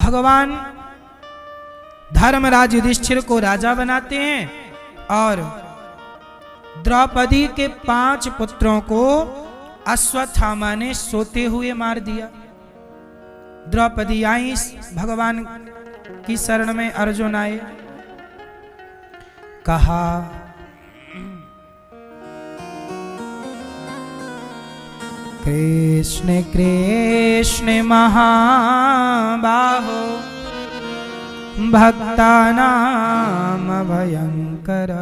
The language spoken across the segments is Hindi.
भगवान धर्मराज युधिष्ठिर को राजा बनाते हैं और द्रौपदी के 5 पुत्रों को अश्वत्थामा ने सोते हुए मार दिया। द्रौपदी आई, भगवान की शरण में अर्जुन आए, कहा कृष्ण कृष्ण महाबाहो भक्तानाम भयंकर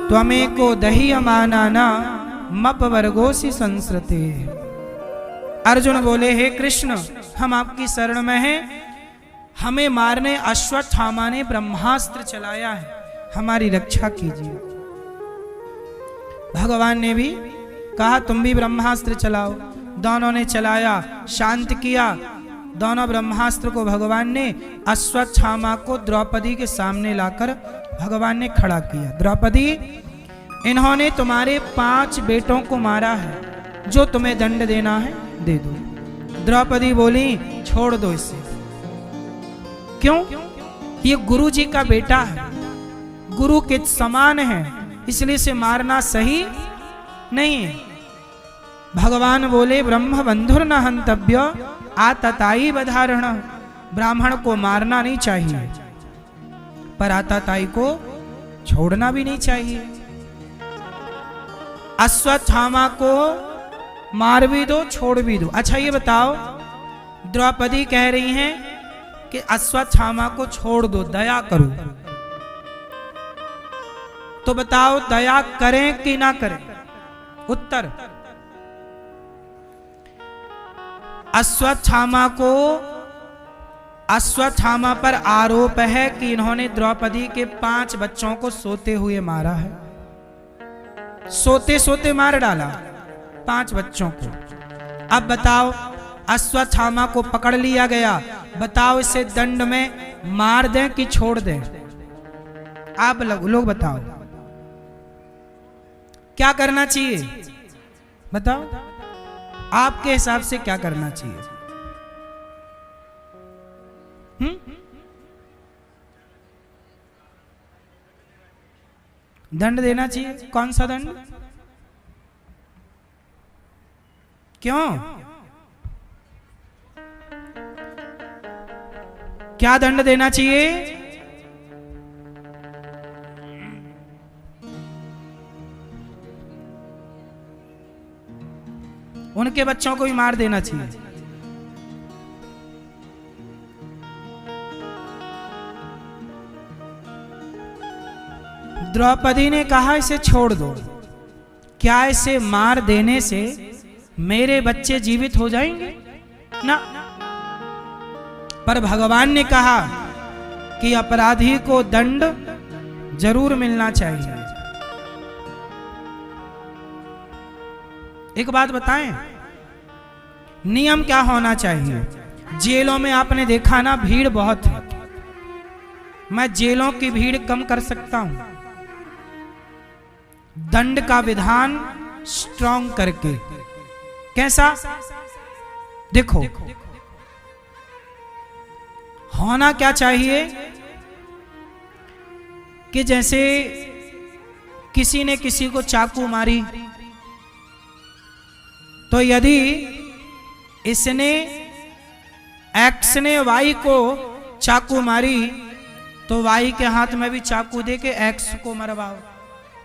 त्वमेको दह्यमानाना मपवर्गोसि संसृते। अर्जुन बोले, हे कृष्ण, हम आपकी शरण में हैं, हमें मारने अश्वत्थामा ने ब्रह्मास्त्र चलाया है, हमारी रक्षा कीजिए। भगवान ने भी कहा तुम भी ब्रह्मास्त्र चलाओ। दोनों ने चलाया, शांत किया। दोनों ब्रह्मास्त्र को भगवान ने अश्वत्थामा को द्रौपदी के सामने लाकर भगवान ने खड़ा किया। द्रौपदी, इन्होंने तुम्हारे 5 बेटों को मारा है, जो तुम्हें दंड देना है दे दो। द्रौपदी बोली, छोड़ दो इसे। क्यों? ये गुरु जी का बेटा है, गुरु के समान है, इसलिए इसे मारना सही नहीं है। भगवान बोले, ब्रह्म बंधुर न हंतव्य आतताई बधारण। ब्राह्मण को मारना नहीं चाहिए, पर आतताई को छोड़ना भी नहीं चाहिए। अश्वत्थामा को मार भी दो, छोड़ भी दो। अच्छा ये बताओ, द्रौपदी कह रही हैं कि अश्वत्थामा को छोड़ दो, दया करो। तो बताओ दया करें कि ना करें? उत्तर, अश्वत्थामा पर आरोप है कि इन्होंने द्रौपदी के 5 बच्चों को सोते हुए मारा है। सोते सोते मार डाला 5 बच्चों को। अब बताओ, अश्वत्थामा को पकड़ लिया गया, बताओ इसे दंड में मार दें कि छोड़ दें? आप लोग बताओ क्या करना चाहिए? बताओ आपके हिसाब से क्या करना चाहिए? दंड देना चाहिए। कौन सा दंड? क्यों? क्या दंड देना चाहिए? उनके बच्चों को भी मार देना चाहिए। द्रौपदी ने कहा इसे छोड़ दो। क्या इसे मार देने से मेरे बच्चे जीवित हो जाएंगे? ना। पर भगवान ने कहा कि अपराधी को दंड जरूर मिलना चाहिए। एक बात बताएं, नियम क्या होना चाहिए? जेलों में आपने देखा ना, भीड़ बहुत है। मैं जेलों की भीड़ कम कर सकता हूं, दंड का विधान स्ट्रॉन्ग करके। कैसा? देखो, होना क्या चाहिए कि जैसे किसी ने किसी को चाकू मारी, तो यदि इसने एक्स ने वाई को चाकू मारी, तो वाई के हाथ में भी चाकू दे के एक्स को मरवाओ।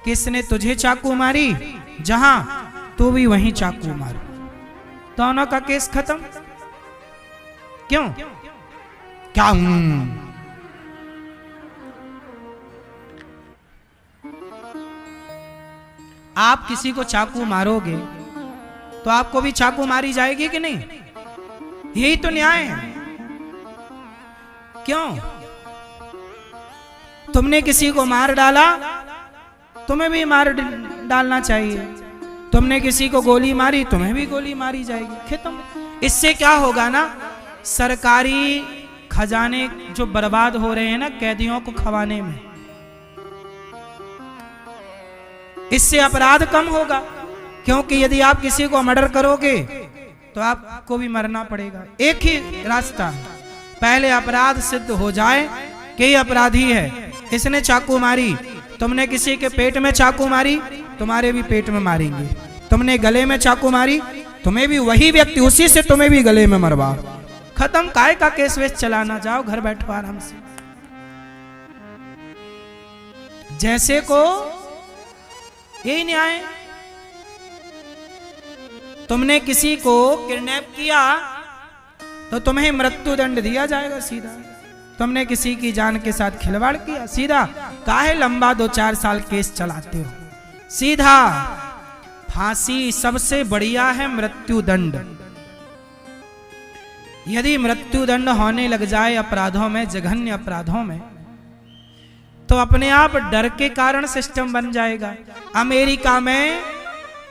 किसने तुझे चाकू मारी, जहां तू भी वहीं चाकू मार, दोनों का केस खत्म। क्यों? क्या? आप किसी को चाकू मारोगे तो आपको भी चाकू मारी जाएगी कि नहीं? यही तो न्याय है। क्यों? तुमने किसी को मार डाला, तुम्हें भी मार डालना चाहिए। तुमने किसी को गोली मारी, तुम्हें भी गोली मारी जाएगी। खत्म। इससे क्या होगा ना, सरकारी खजाने जो बर्बाद हो रहे हैं ना कैदियों को खवाने में, इससे अपराध कम होगा। क्योंकि यदि आप किसी को मर्डर करोगे तो आपको भी मरना पड़ेगा। एक ही रास्ता है, पहले अपराध सिद्ध हो जाए कि ये अपराधी है, इसने चाकू मारी, तुमने किसी के पेट में चाकू मारी, तुम्हारे भी पेट में मारेंगे। तुमने गले में चाकू मारी, तुम्हें भी वही व्यक्ति उसी से तुम्हें भी गले में मरवा। खत्म, काय का केस वेस चलाना, जाओ घर बैठो आराम से। जैसे को यही न्याय। तुमने किसी को किडनैप किया तो तुम्हें मृत्यु दंड दिया जाएगा सीधा। तुमने किसी की जान के साथ खिलवाड़ किया, सीधा काहे लंबा 2-4 साल केस चलाते हो, सीधा फांसी। सबसे बढ़िया है मृत्यु दंड। यदि मृत्यु दंड होने लग जाए अपराधों में, जघन्य अपराधों में, तो अपने आप डर के कारण सिस्टम बन जाएगा। अमेरिका में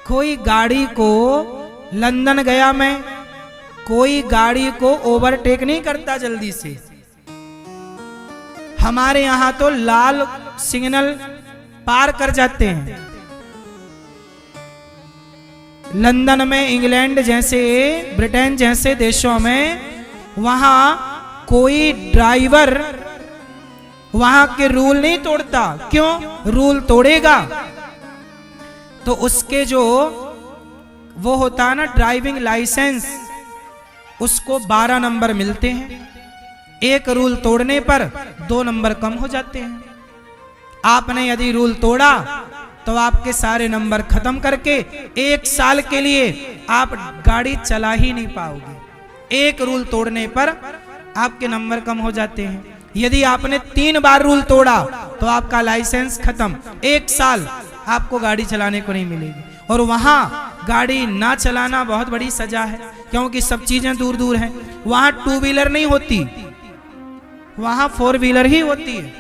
कोई गाड़ी को, लंदन गया मैं, कोई गाड़ी को ओवरटेक नहीं करता जल्दी से। हमारे यहां तो लाल सिग्नल पार कर जाते हैं। लंदन में, इंग्लैंड जैसे, ब्रिटेन जैसे देशों में, वहां कोई ड्राइवर वहां के रूल नहीं तोड़ता। क्यों? रूल तोड़ेगा तो उसके जो वो होता ना ड्राइविंग लाइसेंस, उसको 12 नंबर मिलते हैं। एक रूल तोड़ने पर 2 नंबर कम हो जाते हैं। आपने यदि रूल तोड़ा तो आपके सारे नंबर खत्म करके 1 साल के लिए आप गाड़ी चला ही नहीं पाओगे। एक रूल तोड़ने पर आपके नंबर कम हो जाते हैं। यदि आपने 3 बार रूल तोड़ा तो आपका लाइसेंस खत्म, 1 साल आपको गाड़ी चलाने को नहीं मिलेगी। और वहां गाड़ी ना चलाना बहुत बड़ी सजा है, क्योंकि सब चीजें दूर दूर हैं। वहां 2 व्हीलर नहीं होती, वहां 4 व्हीलर ही होती है।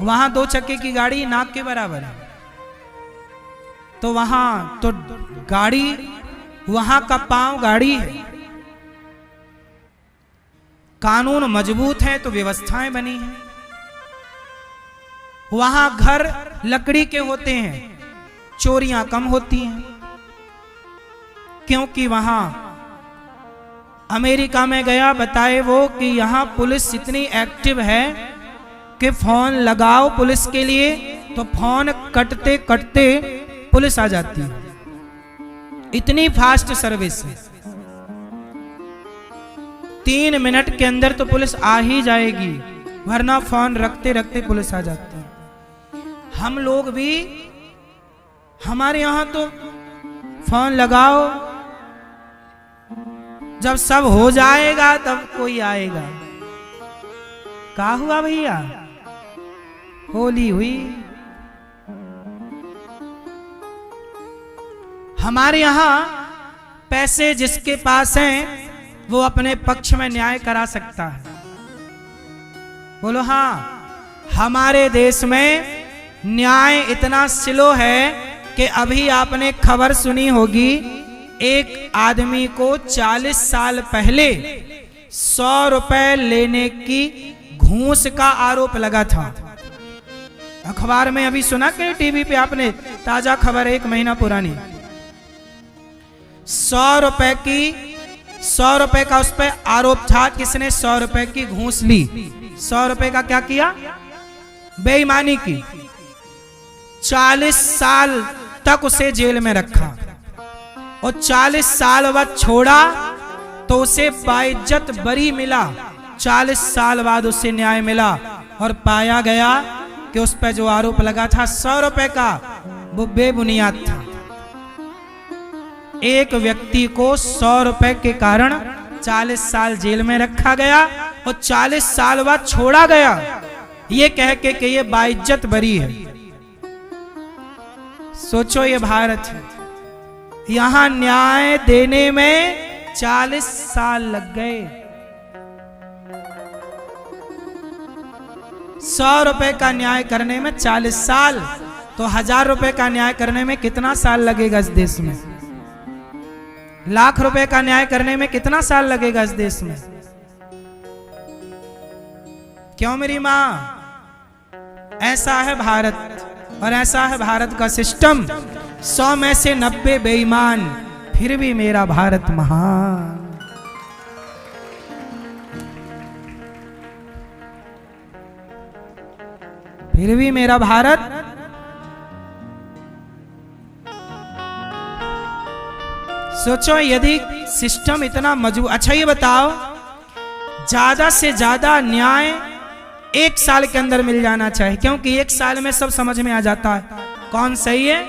वहां 2 चक्के की गाड़ी नाक के बराबर है। तो वहां तो गाड़ी, वहां का पांव गाड़ी है। कानून मजबूत है तो व्यवस्थाएं बनी हैं। वहां घर लकड़ी के होते हैं, चोरियां कम होती हैं, क्योंकि वहां अमेरिका में गया, बताए वो कि यहां पुलिस इतनी एक्टिव है कि फोन लगाओ पुलिस के लिए तो फोन कटते कटते पुलिस आ जाती है। इतनी फास्ट सर्विस है, 3 मिनट के अंदर तो पुलिस आ ही जाएगी, वरना फोन रखते रखते पुलिस आ जाती है। हम लोग भी, हमारे यहां तो फोन लगाओ, जब सब हो जाएगा तब कोई आएगा। क्या हुआ भैया? होली हुई। हमारे यहां पैसे जिसके पास हैं वो अपने पक्ष में न्याय करा सकता है। बोलो हाँ। हमारे देश में न्याय इतना स्लो है कि अभी आपने खबर सुनी होगी, एक आदमी को 40 साल पहले 100 रुपए लेने की घूस का आरोप लगा था। अखबार में अभी सुना कि टीवी पे आपने, ताजा खबर 1 महीना पुरानी, 100 रुपए का उस पर आरोप था। किसने 100 रुपए की घूस ली? 100 रुपए का क्या किया? बेईमानी की। 40 साल तक उसे जेल में रखा और 40 साल बाद छोड़ा तो उसे बाइज्जत बरी मिला। 40 साल बाद उसे न्याय मिला और पाया गया कि उस पर जो आरोप लगा था 100 रुपए का, वो बेबुनियाद था। एक व्यक्ति को 100 रुपए के कारण 40 साल जेल में रखा गया और 40 साल बाद छोड़ा गया, ये कह के कि ये बाइज्जत बरी है। सोचो, ये भारत है, यहां न्याय देने में 40 साल लग गए। 100 रुपए का न्याय करने में 40 साल, तो 1000 रुपए का न्याय करने में कितना साल लगेगा इस देश में? लाख रुपए का न्याय करने में कितना साल लगेगा इस देश में? क्यों मेरी मां? ऐसा है भारत, और ऐसा है भारत का सिस्टम। 100 में से 90 बेईमान, फिर भी मेरा भारत महान। फिर भी मेरा भारत सोचो यदि सिस्टम इतना मजबूत। अच्छा ये बताओ, ज्यादा से ज्यादा न्याय 1 साल के अंदर मिल जाना चाहिए, क्योंकि 1 साल में सब समझ में आ जाता है कौन सही है।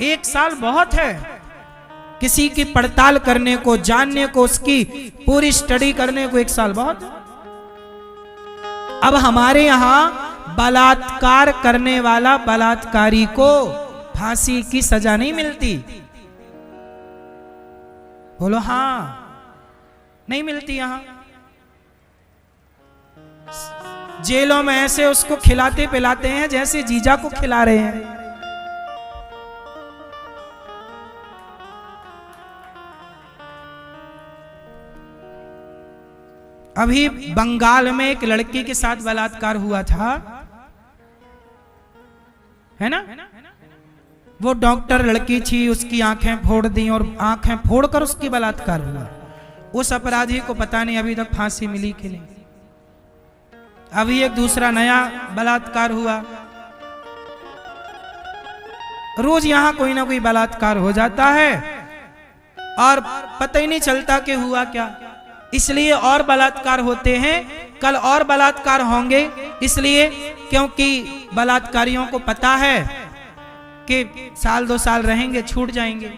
1 साल बहुत है किसी की पड़ताल करने को, जानने को, उसकी पूरी स्टडी करने को 1 साल बहुत है। अब हमारे यहां बलात्कार करने वाला बलात्कारी को फांसी की सजा नहीं मिलती। बोलो हाँ, नहीं मिलती। यहां जेलों में ऐसे उसको खिलाते पिलाते हैं जैसे जीजा को खिला रहे हैं। अभी बंगाल में एक लड़की के साथ बलात्कार हुआ था, है ना। वो डॉक्टर लड़की थी, उसकी आंखें फोड़ दी और आंखें फोड़कर उसकी बलात्कार हुआ। उस अपराधी को पता नहीं अभी तक फांसी मिली कि नहीं। अभी एक दूसरा नया बलात्कार हुआ। रोज यहां कोई ना कोई बलात्कार हो जाता है और पता ही नहीं चलता कि हुआ क्या। इसलिए और बलात्कार होते हैं, कल और बलात्कार होंगे, इसलिए क्योंकि बलात्कारियों को पता है कि 1-2 साल रहेंगे, छूट जाएंगे।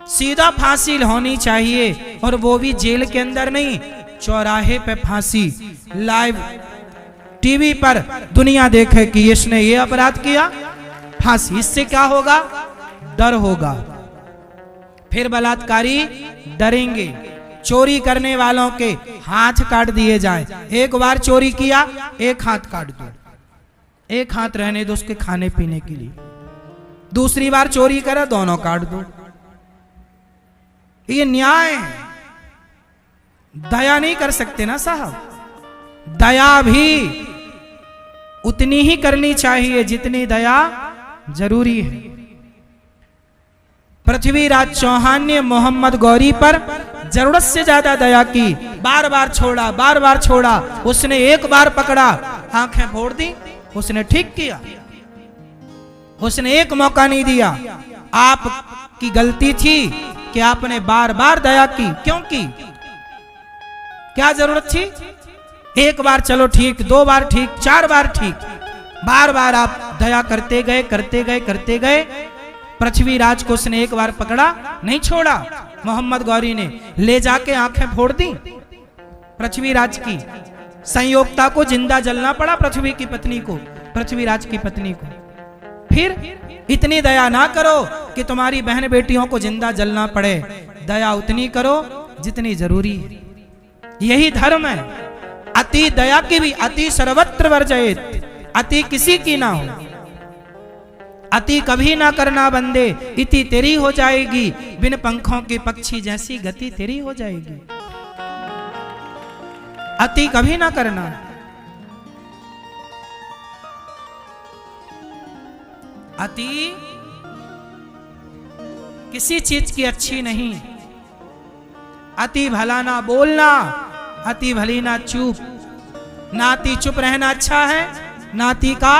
सीधा फांसी होनी चाहिए, और वो भी जेल के अंदर नहीं, चौराहे पे फांसी। लाइव टीवी पर दुनिया देखे कि इसने ये अपराध किया, फांसी। इससे क्या होगा? डर होगा। फिर बलात्कारी डरेंगे। चोरी करने वालों के हाथ काट दिए जाए। एक बार चोरी किया, एक हाथ काट दो, एक हाथ रहने दो उसके खाने पीने के लिए। दूसरी बार चोरी करे, दोनों काट दो। ये न्याय है। दया नहीं कर सकते ना साहब। दया भी उतनी ही करनी चाहिए जितनी दया जरूरी है। पृथ्वीराज चौहान ने मोहम्मद गौरी पर जरूरत से ज्यादा दया की, बार बार छोड़ा, बार बार छोड़ा। उसने एक बार पकड़ा, आंखें फोड़ दी। उसने ठीक किया, उसने एक मौका नहीं दिया। आपकी गलती थी कि आपने बार बार दया की। क्यों की? क्या जरूरत थी? एक बार चलो ठीक, 2 बार ठीक, 4 बार ठीक, बार बार आप दया करते गए, करते गए, करते गए। पृथ्वीराज को उसने एक बार पकड़ा, नहीं छोड़ा। मोहम्मद गौरी ने ले जाके आंखें फोड़ दी पृथ्वीराज की। संयोगता को जिंदा जलना पड़ा पृथ्वी की पत्नी को, पृथ्वीराज की पत्नी को। फिर इतनी दया ना करो कि तुम्हारी बहन बेटियों को जिंदा जलना पड़े। दया उतनी करो जितनी जरूरी है। यही धर्म है। अति दया की भी, अति सर्वत्र वर्जयेत, अति किसी की ना हो। अति कभी ना करना बंदे, इति तेरी हो जाएगी। बिन पंखों के पक्षी जैसी गति तेरी हो जाएगी। अति कभी ना करना। अति किसी चीज की अच्छी नहीं। अति भला ना बोलना, अति भली ना चुप। नाती चुप रहना अच्छा है, नाती का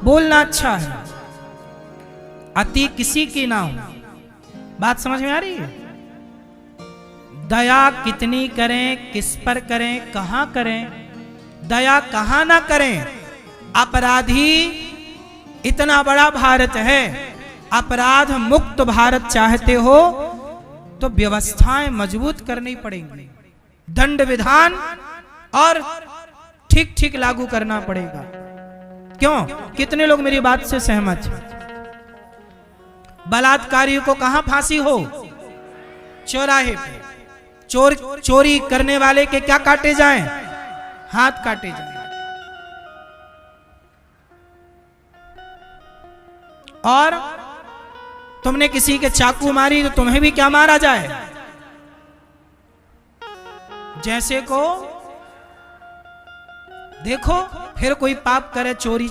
बोलना अच्छा है। अति किसी की ना हो। बात समझ में आ रही है? दया कितनी करें, किस पर करें, कहां करें, दया कहां ना करें। अपराधी इतना बड़ा भारत है, अपराध मुक्त भारत चाहते हो तो व्यवस्थाएं मजबूत करनी पड़ेंगी। दंड विधान और ठीक ठीक लागू करना पड़ेगा। क्यों? कितने लोग मेरी बात से सहमत हैं? बलात्कारी को कहां फांसी हो? चौराहे पे। चोरी करने वाले के क्या काटे जाएं? हाथ काटे जाएं। और तुमने किसी के चाकू मारी तो तुम्हें भी क्या मारा जाए? जैसे को देखो, फिर कोई पाप करे, चोरी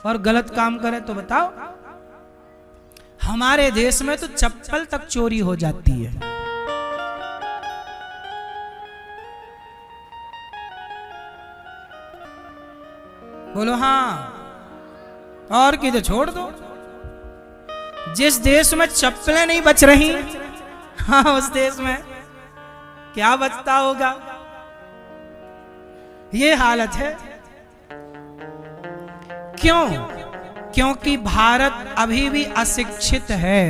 और गलत काम करे तो बताओ। हमारे देश में तो चप्पल तक चोरी हो जाती है। बोलो हाँ, और की तो छोड़ दो। जिस देश में चप्पलें नहीं बच रही, हाँ उस देश में क्या बचता होगा। ये हालत है। क्यों? क्योंकि भारत अभी भी अशिक्षित है।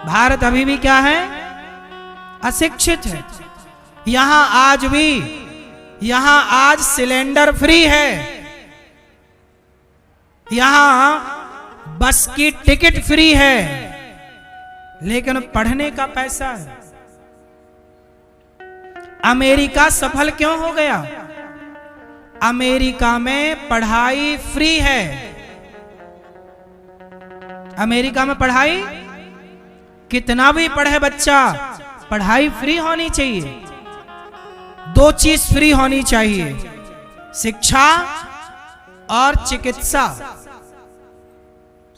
भारत अभी भी क्या है? अशिक्षित है। यहां आज सिलेंडर फ्री है, यहां बस की टिकट फ्री है, लेकिन पढ़ने का पैसा है। अमेरिका सफल क्यों हो गया? अमेरिका में पढ़ाई फ्री है। अमेरिका में पढ़ाई, कितना भी पढ़े बच्चा, पढ़ाई फ्री होनी चाहिए। दो चीज फ्री होनी चाहिए, शिक्षा और चिकित्सा।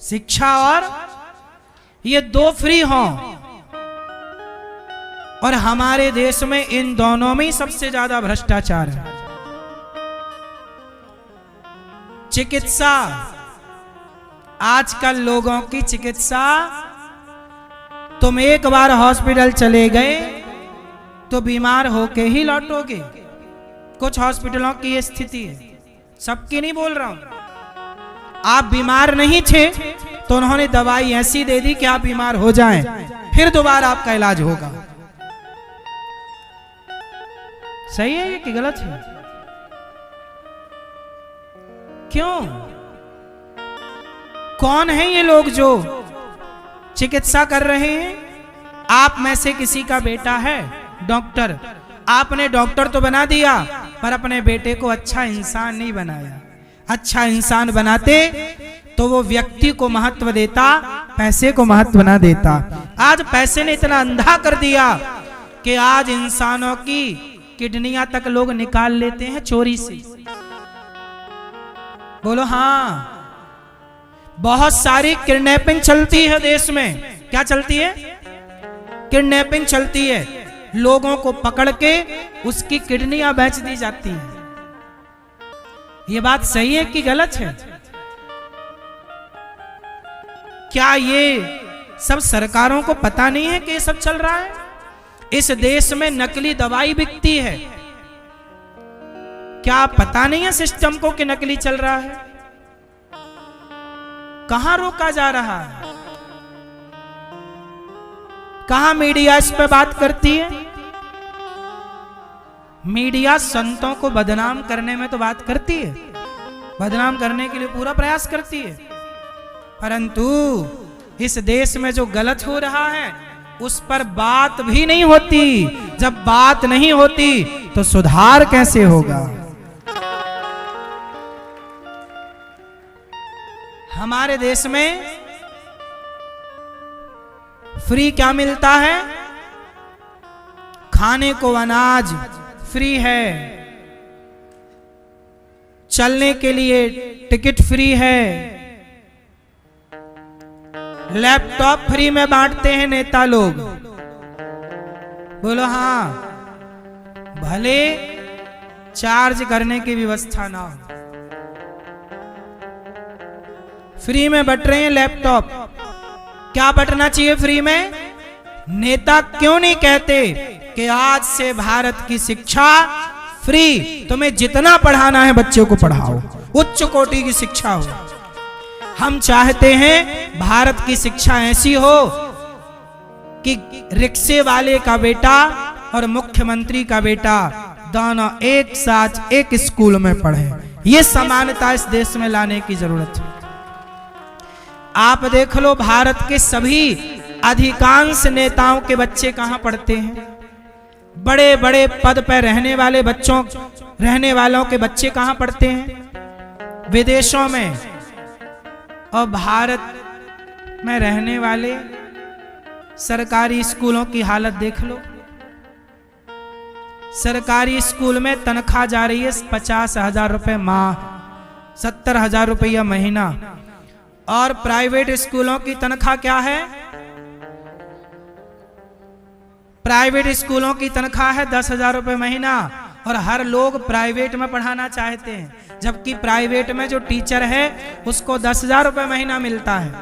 शिक्षा और ये दो फ्री हों। और हमारे देश में इन दोनों में सबसे ज्यादा भ्रष्टाचार है। चिकित्सा, आजकल लोगों की चिकित्सा, तुम एक बार हॉस्पिटल चले गए तो बीमार होके ही लौटोगे। कुछ हॉस्पिटलों की ये स्थिति है, सबकी नहीं बोल रहा हूं। आप बीमार नहीं थे तो उन्होंने दवाई ऐसी दे दी कि आप बीमार हो जाएं, फिर दोबारा आपका इलाज होगा। सही है ये कि गलत है? क्यों? कौन है ये लोग जो चिकित्सा कर रहे हैं? आप में से किसी का बेटा है डॉक्टर, आपने डॉक्टर तो बना दिया, पर अपने बेटे को अच्छा इंसान नहीं बनाया। अच्छा इंसान बनाते तो वो व्यक्ति को महत्व देता, पैसे को महत्व ना देता। आज पैसे ने इतना अंधा कर दिया कि आज इंसानों की किडनियां तक लोग निकाल लेते हैं चोरी से। बोलो हाँ। बहुत सारी किडनैपिंग चलती है देश में। क्या चलती है? किडनैपिंग चलती है। लोगों को पकड़ के उसकी किडनियां बेच दी जाती हैं। ये बात सही है कि गलत है? क्या ये सब सरकारों को पता नहीं है कि ये सब चल रहा है? इस देश में नकली दवाई बिकती है। क्या पता नहीं है सिस्टम को कि नकली चल रहा है? कहां रोका जा रहा है? कहां मीडिया इस पे बात करती है? मीडिया संतों को बदनाम करने में तो बात करती है, बदनाम करने के लिए पूरा प्रयास करती है, परंतु इस देश में जो गलत हो रहा है उस पर बात भी नहीं होती। जब बात नहीं होती तो सुधार कैसे होगा? हमारे देश में फ्री क्या मिलता है? खाने को अनाज फ्री है, चलने के लिए टिकट फ्री है, लैपटॉप फ्री में बांटते हैं नेता लोग। बोलो हाँ। भले चार्ज करने की व्यवस्था ना हो, फ्री में बट रहे हैं लैपटॉप। क्या बटना चाहिए फ्री में? नेता क्यों नहीं कहते कि आज से भारत की शिक्षा फ्री, तुम्हें जितना पढ़ाना है बच्चों को पढ़ाओ, उच्च कोटि की शिक्षा हो। हम चाहते हैं भारत की शिक्षा ऐसी हो कि रिक्शे वाले का बेटा और मुख्यमंत्री का बेटा दोनों एक साथ एक स्कूल में पढ़े। ये समानता इस देश में लाने की जरूरत है। आप देख लो, भारत के सभी अधिकांश नेताओं के बच्चे कहां पढ़ते हैं? बड़े बड़े पद पर रहने वालों के बच्चे कहां पढ़ते हैं? विदेशों में। और भारत में रहने वाले सरकारी स्कूलों की हालत देख लो। सरकारी स्कूल में तनख्वाह जा रही है 50,000 रुपए माह, 70,000 रुपया महीना। और प्राइवेट स्कूलों की तनख्वाह क्या है? प्राइवेट स्कूलों की तनख्वाह है 10,000 रुपए महीना, और हर लोग प्राइवेट में पढ़ाना चाहते हैं, जबकि प्राइवेट में जो टीचर है उसको 10,000 रुपए महीना मिलता है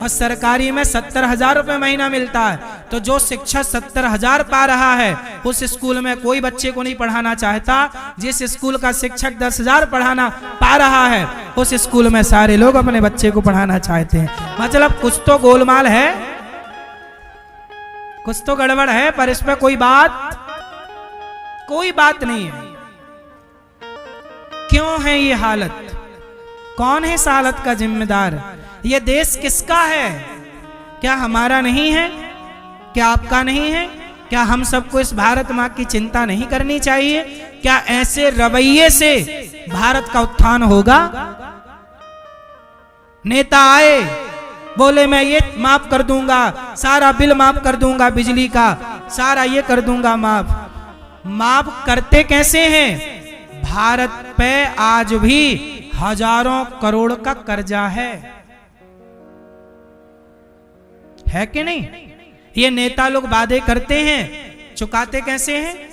और सरकारी में 70,000 रुपए महीना मिलता है। तो जो शिक्षक 70,000 पा रहा है उस स्कूल में कोई बच्चे को नहीं पढ़ाना चाहता। जिस स्कूल का शिक्षक 10,000 पढ़ाना पा रहा है उस स्कूल में सारे लोग अपने बच्चे को पढ़ाना चाहते हैं। मतलब कुछ तो गोलमाल है, कुछ तो गड़बड़ है, पर इस पे कोई बात नहीं है। क्यों है ये हालत? कौन है इस हालत का जिम्मेदार? ये देश किसका है? क्या हमारा नहीं है? क्या आपका नहीं है? क्या हम सबको इस भारत माँ की चिंता नहीं करनी चाहिए? क्या ऐसे रवैये से भारत का उत्थान होगा? नेता आए, बोले मैं ये माफ कर दूंगा, सारा बिल माफ कर दूंगा, बिजली का सारा ये कर दूंगा माफ करते कैसे हैं? भारत पे आज भी हजारों करोड़ का कर्जा है कि नहीं? ये नेता लोग वादे करते हैं, चुकाते कैसे हैं?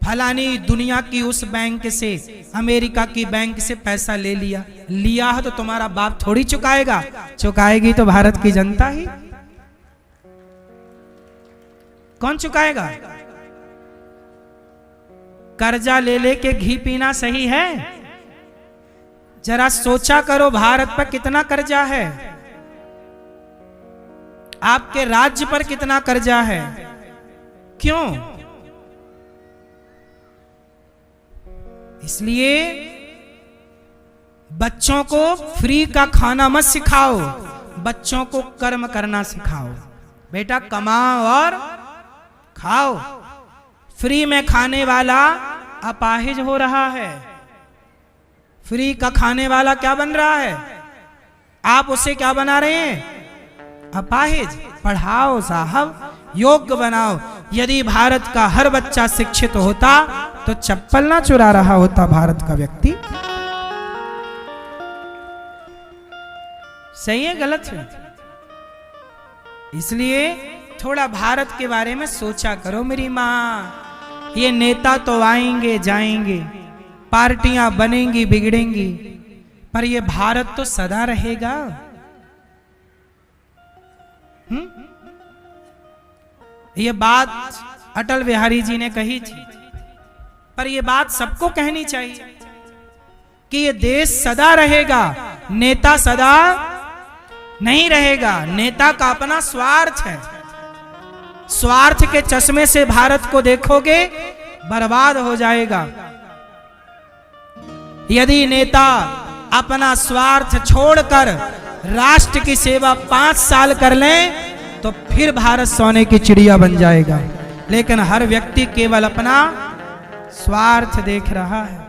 फलानी दुनिया की उस बैंक से, अमेरिका की बैंक से पैसा ले लिया है तो तुम्हारा बाप थोड़ी चुकाएगा, चुकाएगी तो भारत की जनता ही। कौन चुकाएगा? कर्जा ले लेके घी पीना सही है? जरा सोचा करो, भारत पर कितना कर्जा है, आपके राज्य पर कितना कर्जा है। क्यों? इसलिए बच्चों को फ्री का खाना मत सिखाओ, बच्चों को कर्म करना सिखाओ। बेटा कमाओ और खाओ। फ्री में खाने वाला अपाहिज हो रहा है। फ्री का खाने वाला क्या बन रहा है? आप उसे क्या बना रहे हैं? अपाहिज। पढ़ाओ साहब, योग्य बनाओ। यदि भारत का हर बच्चा शिक्षित होता तो चप्पल ना चुरा रहा होता भारत का व्यक्ति। सही है गलत है? इसलिए थोड़ा भारत के बारे में सोचा करो मेरी माँ। ये नेता तो आएंगे जाएंगे, पार्टियां बनेंगी बिगड़ेंगी, पर ये भारत तो सदा रहेगा। ये बात अटल बिहारी जी ने कही थी, पर ये बात सबको कहनी चाहिए कि ये देश सदा रहेगा, नेता सदा नहीं रहेगा। नेता का अपना स्वार्थ है। स्वार्थ के चश्मे से भारत को देखोगे बर्बाद हो जाएगा। यदि नेता अपना स्वार्थ छोड़कर राष्ट्र की सेवा 5 साल कर लें तो फिर भारत सोने की चिड़िया बन जाएगा। लेकिन हर व्यक्ति केवल अपना स्वार्थ देख रहा है।